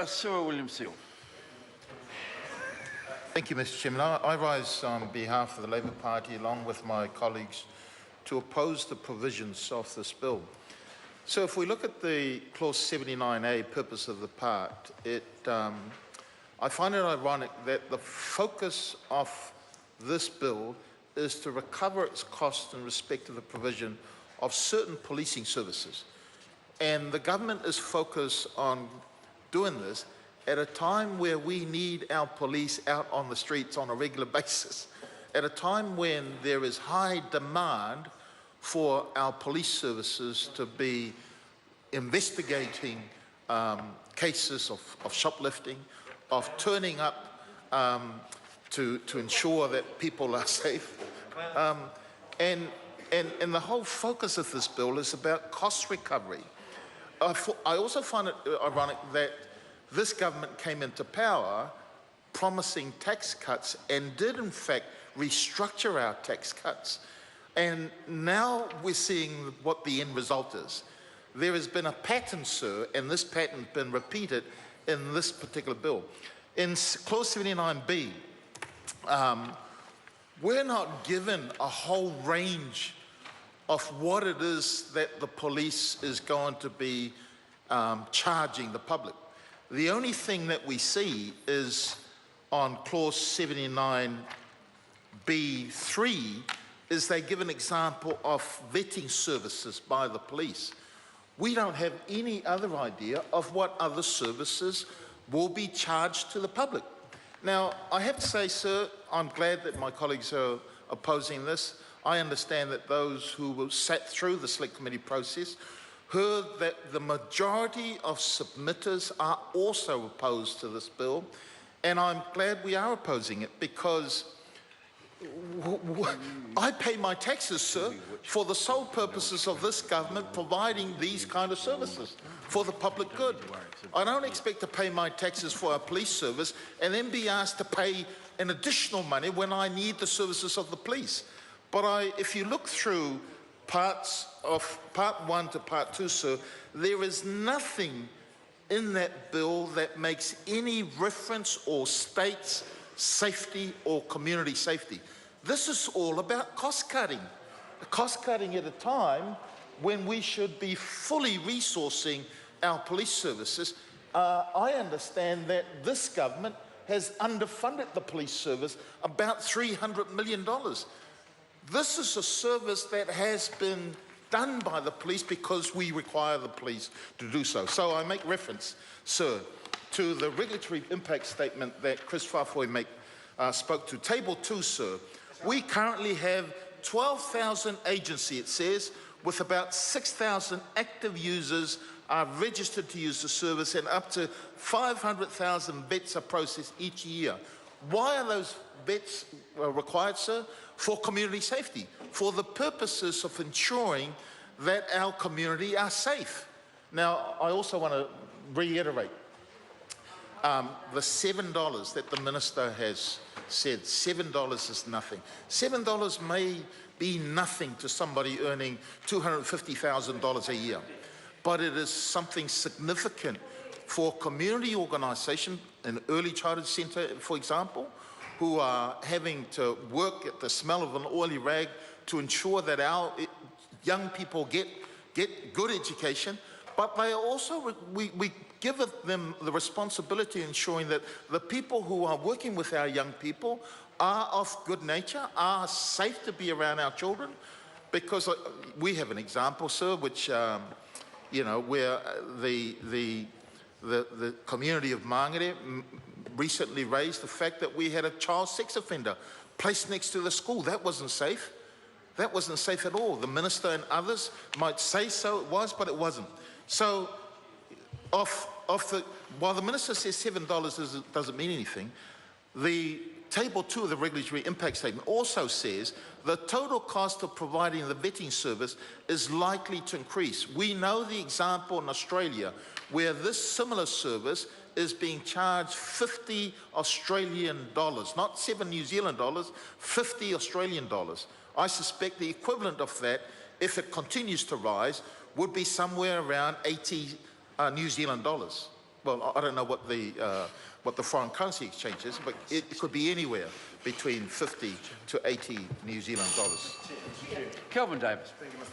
Sir William Seal. Thank you, Mr. Chairman. I rise on behalf of the Labour Party, along with my colleagues, to oppose the provisions of this bill. So if we look at the clause 79A, purpose of the part, I find it ironic that the focus of this bill is to recover its costs in respect to the provision of certain policing services. And the government is focused on doing this at a time where we need our police out on the streets on a regular basis, at a time when there is high demand for our police services to be investigating cases of shoplifting, of turning up to ensure that people are safe. And the whole focus of this bill is about cost recovery. I also find it ironic that this government came into power promising tax cuts and did in fact restructure our tax cuts. And now we're seeing what the end result is. There has been a pattern, sir, and this pattern has been repeated in this particular bill. In clause 79B, we're not given a whole range of what it is that the police is going to be charging the public. The only thing that we see is on clause 79B3 is they give an example of vetting services by the police. We don't have any other idea of what other services will be charged to the public. Now, I have to say, sir, I'm glad that my colleagues are opposing this. I understand that those who sat through the select committee process heard that the majority of submitters are also opposed to this bill, and I'm glad we are opposing it because I pay my taxes, sir, for the sole purposes of this government providing these kind of services for the public good. I don't expect to pay my taxes for a police service and then be asked to pay an additional money when I need the services of the police. But if you look through parts of Part 1 to Part 2, sir, there is nothing in that bill that makes any reference or states safety or community safety. This is all about cost cutting at a time when we should be fully resourcing our police services. I understand that this government has underfunded the police service about $300 million. This is a service that has been done by the police because we require the police to do so. So I make reference, sir, to the regulatory impact statement that Chris Fafoy spoke to. Table 2, sir. We currently have 12,000 agencies, it says, with about 6,000 active users are registered to use the service and up to 500,000 bets are processed each year. Why are those bets required, sir? For community safety, for the purposes of ensuring that our community are safe. Now, I also want to reiterate the $7 that the minister has said. $7 is nothing. $7 may be nothing to somebody earning $250,000 a year, but it is something significant for community organisation, an early childhood centre, for example, who are having to work at the smell of an oily rag to ensure that our young people get good education, but they also, we give them the responsibility of ensuring that the people who are working with our young people are of good nature, are safe to be around our children, because we have an example, sir, which, you know, where the community of Mangere recently raised the fact that we had a child sex offender placed next to the school. That wasn't safe. That wasn't safe at all. The minister and others might say so it was, but it wasn't. So while the minister says $7 doesn't mean anything, the Table 2 of the regulatory impact statement also says the total cost of providing the vetting service is likely to increase. We know the example in Australia where this similar service is being charged $50 Australian, not 7 New Zealand dollars, 50 Australian dollars. I suspect the equivalent of that, if it continues to rise, would be somewhere around 80 New Zealand dollars. well, I don't know what the foreign currency exchange is, but it could be anywhere between 50 to 80 New Zealand dollars. Kelvin Davis.